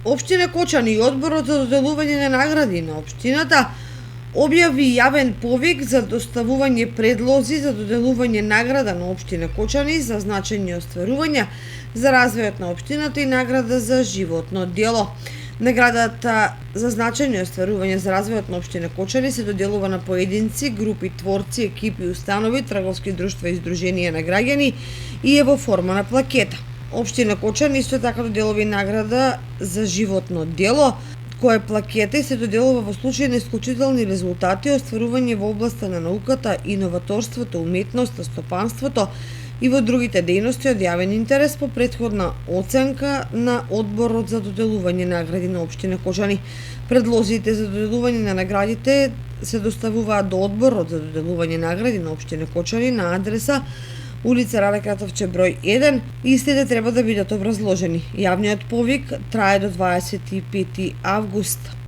Општина Кочани и Одборот за доделување на награди на општината објави јавен повик за доставување предлози за доделување награда на општина Кочани за значајни остварувања за развојот на општината и награда за животно дело. Наградата за значајни остварувања за развојот на општина Кочани се доделува на поединци, групи, творци, екипи, установи, трговски друштва и здруженија на граѓани и е во форма на плакета. Општина Кочани исто така доделува и награда за животно дело, која плакета и се доделува во случај на исклучителни резултати остварување во областа на науката, иноваторството, уметноста, стопанството и во другите дејности од јавен интерес по претходна оценка на Одборот за доделување награди на општина Кочани. Предлозите за доделување на наградите се доставуваат до Одборот за доделување награди на општина Кочани на адреса улица Раде Кратовче број 1 и истите треба да бидат образложени. Јавниот повик трае до 25 август.